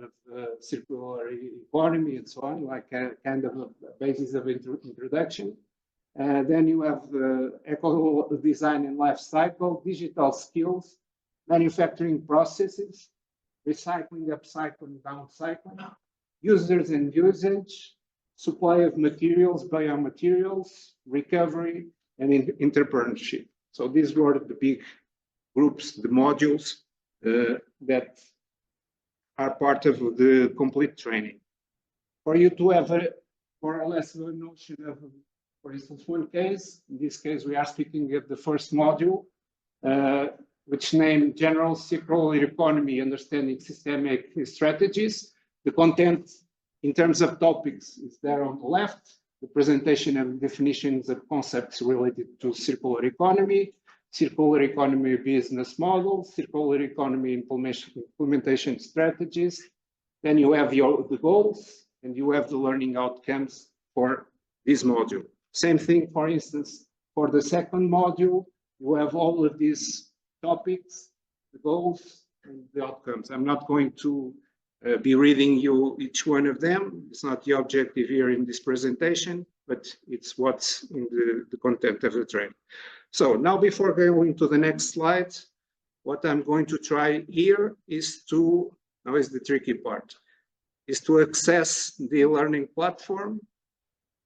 circular economy and so on, like a kind of a basis of introduction. Then you have the eco design and life cycle, digital skills, manufacturing processes, recycling, upcycling, downcycling, users and usage, supply of materials, biomaterials, recovery, and entrepreneurship. So these were the big groups, the modules that are part of the complete training. For you to have a more or less a notion of, for instance, one case, in this case, we are speaking of the first module, which named General Circular Economy, Understanding Systemic Strategies. The content in terms of topics is there on the left, the presentation of definitions of concepts related to circular economy business models, circular economy implementation strategies. Then you have the goals, and you have the learning outcomes for this module. Same thing, for instance, for the second module, you have all of these topics, the goals, and the outcomes. I'm not going to be reading you each one of them. It's not the objective here in this presentation, but it's what's in the content of the training. So now, before going to the next slide, what I'm going to try here is to, now is the tricky part, is to access the learning platform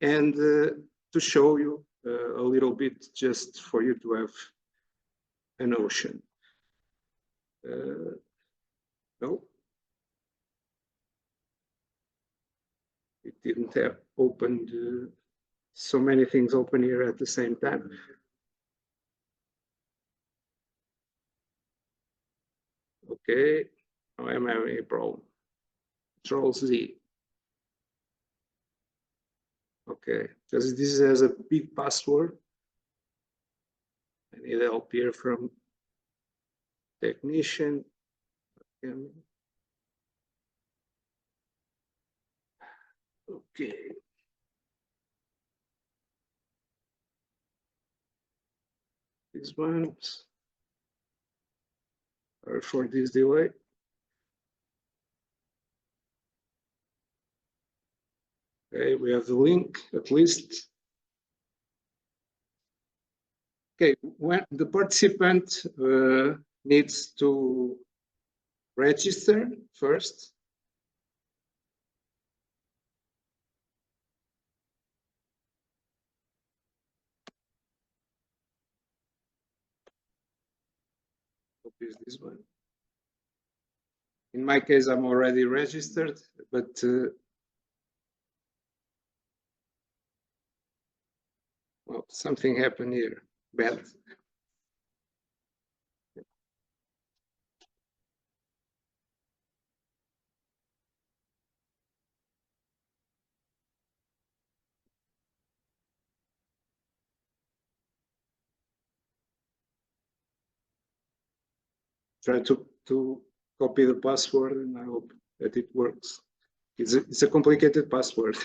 and to show you a little bit, just for you to have a notion. No, it didn't have opened so many things open here at the same time. Okay, now I'm having a problem. Control Z. Okay, because this has a big password. I need help here from technician. Okay. These ones are for this delay. Okay, we have the link at least. Okay, when the participant needs to register first. Is this one? In my case, I'm already registered, but well, something happened here. Bad. Try to copy the password, and I hope that it works. It's a complicated password.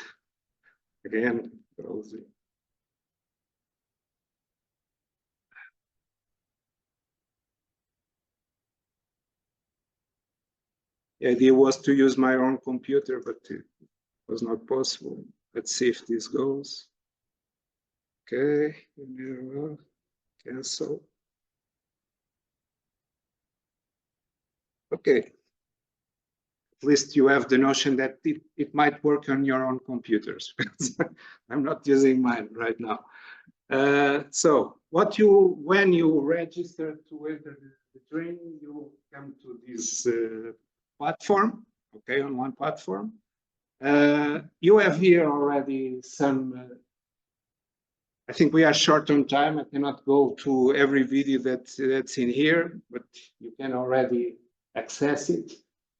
Again, the idea was to use my own computer, but it was not possible. Let's see if this goes. Okay, cancel. Okay. At least you have the notion that it might work on your own computers. I'm not using mine right now. So when you register to enter the training, you come to this platform, okay, on one platform. You have here already some, I think we are short on time. I cannot go to every video that's in here, but you can already access it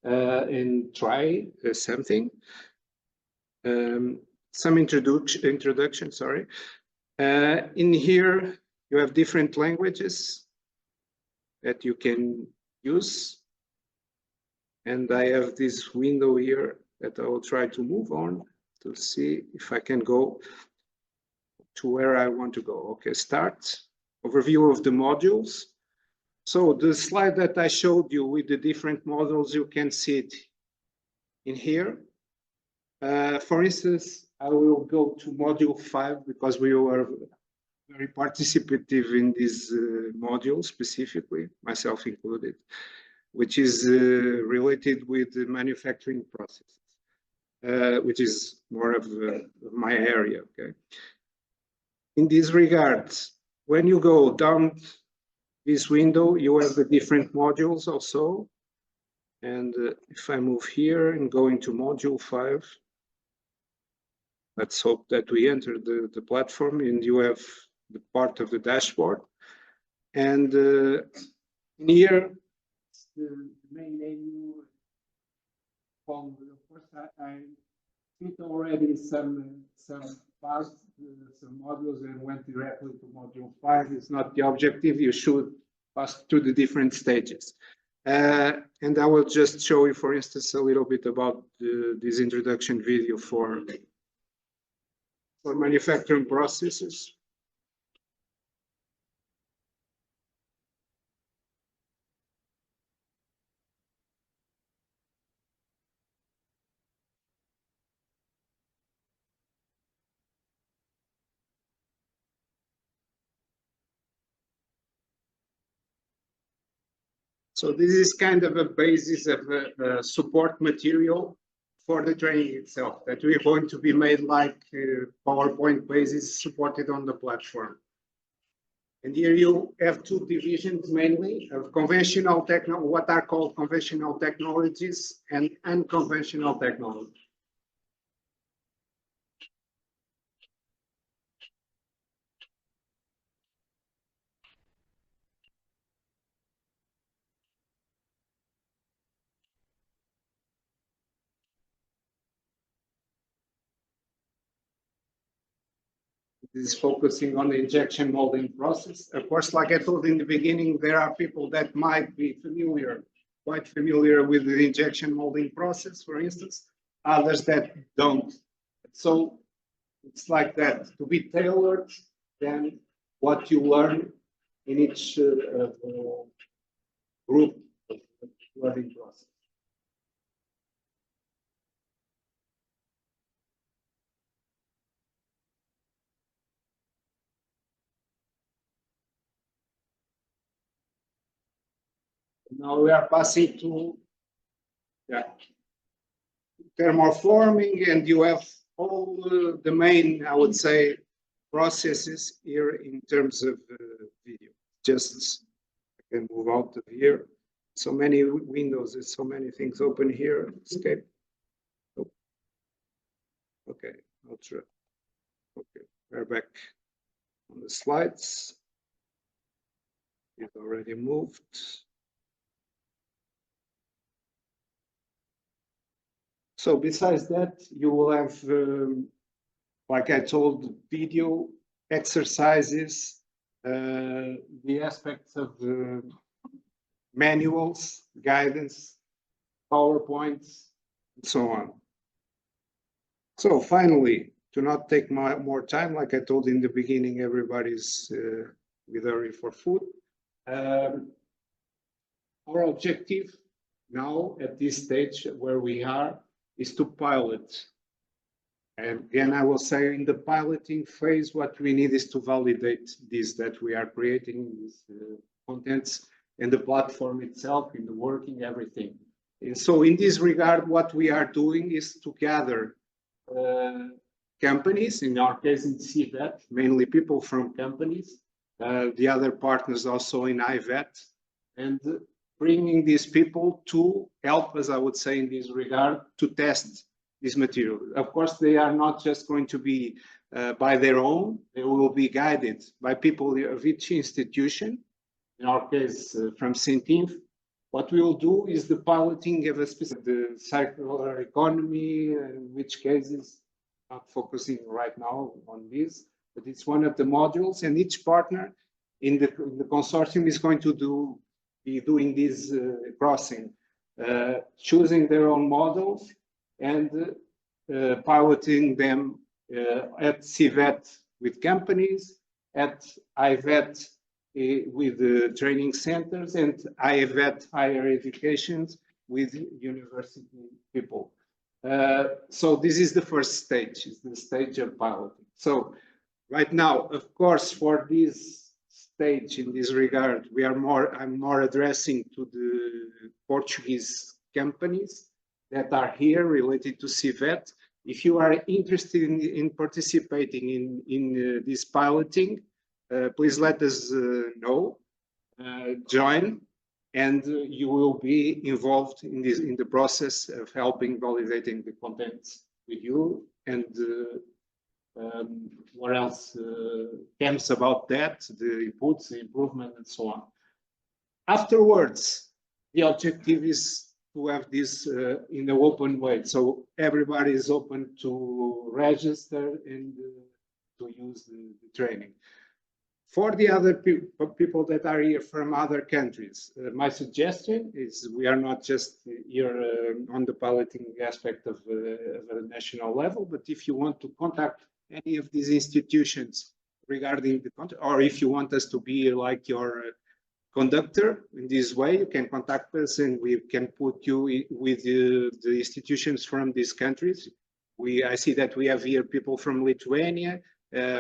and try something. Some introduction, sorry. In here, you have different languages that you can use. And I have this window here that I will try to move on to see if I can go to where I want to go. Okay, start. Overview of the modules. So the slide that I showed you with the different models, you can see it in here. For instance, I will go to module 5 because we were very participative in this module specifically, myself included, which is related with the manufacturing processes, which is more of my area, okay? In this regard, when you go down this window, you have the different modules also. And if I move here and go into module 5, let's hope that we enter the platform and you have the part of the dashboard. And here, the main menu. Of course, I fit already some parts, some modules, and went directly to module 5. It's not the objective. You should pass through the different stages. And I will just show you, for instance, a little bit about this introduction video for manufacturing processes. So this is kind of a basis of a support material for the training itself, that we're going to be made like PowerPoint basis supported on the platform. And here you have two divisions mainly of conventional what are called conventional technologies and unconventional technologies. This is focusing on the injection molding process. Of course, like I told in the beginning, there are people that might be quite familiar with the injection molding process, for instance, others that don't. So it's like that, to be tailored than what you learn in each group of learning process. Now we are passing to thermoforming, and you have all the main, I would say, processes here in terms of video. Just I can move out of here. So many windows and so many things open here. Escape. Oh. Okay, I'll try. Okay, we're back on the slides. It's already moved. So besides that, you will have, like I told, video exercises, the aspects of manuals, guidance, PowerPoints, and so on. So finally, to not take more time, like I told in the beginning, everybody's with hurry for food. Our objective now at this stage where we are is to pilot. And again, I will say in the piloting phase, what we need is to validate this, that we are creating these contents and the platform itself, in the working, everything. And so in this regard, what we are doing is to gather companies, in our case in CVET, mainly people from companies, the other partners also in IVET, and bringing these people to help us, I would say, in this regard, to test this material. Of course, they are not just going to be by their own, they will be guided by people of each institution, in our case, from Centinf. What we will do is the piloting of a specific, the circular economy, in which cases, not focusing right now on this, but it's one of the modules, and each partner in the consortium is going to be doing this crossing, choosing their own models and piloting them at CVET with companies, at IVET with training centers, and IVET higher educations with university people. So this is the first stage, is the stage of piloting. So right now, of course, for this stage in this regard, I'm more addressing to the Portuguese companies that are here related to CVET. If you are interested in participating in this piloting, please let us know, join, and you will be involved in the process of helping validating the contents with you. And what else comes about that, the inputs, the improvement, and so on. Afterwards, the objective is to have this in an open way. So everybody is open to register and to use the training. For the other people that are here from other countries, my suggestion is we are not just here on the piloting aspect of a national level, but if you want to contact any of these institutions regarding the content, or if you want us to be like your conductor in this way, you can contact us and we can put you with the institutions from these countries. I see that we have here people from Lithuania,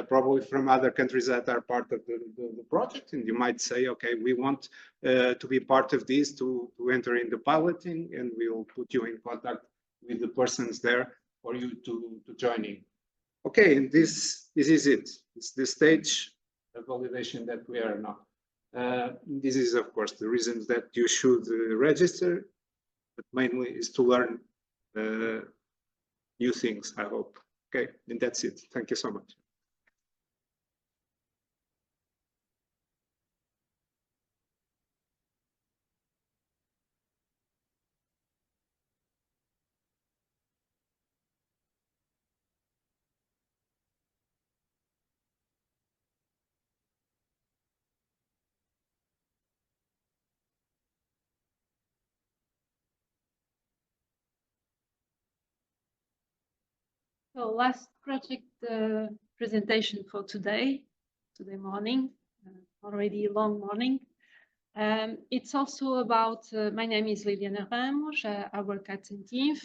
probably from other countries that are part of the project, and you might say, okay, we want to be part of this to enter in the piloting, and we'll put you in contact with the persons there for you to join in. Okay, and this is it. It's the stage of validation that we are now. This is, of course, the reasons that you should register, but mainly is to learn new things, I hope. Okay, and that's it. Thank you so much. So last project presentation for today morning, already a long morning. It's also about, my name is Liliana Ramos, I work at CENTIF,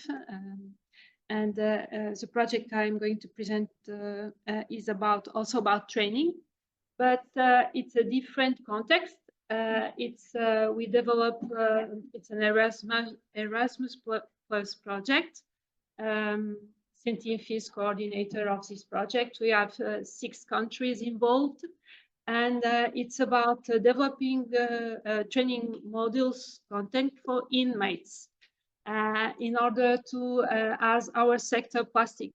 and the project I'm going to present is also about training, but it's a different context. We develop, it's an Erasmus Plus project. CENTIF is coordinator of this project. We have 6 countries involved, and it's about developing training modules content for inmates in order to, as our sector, plastic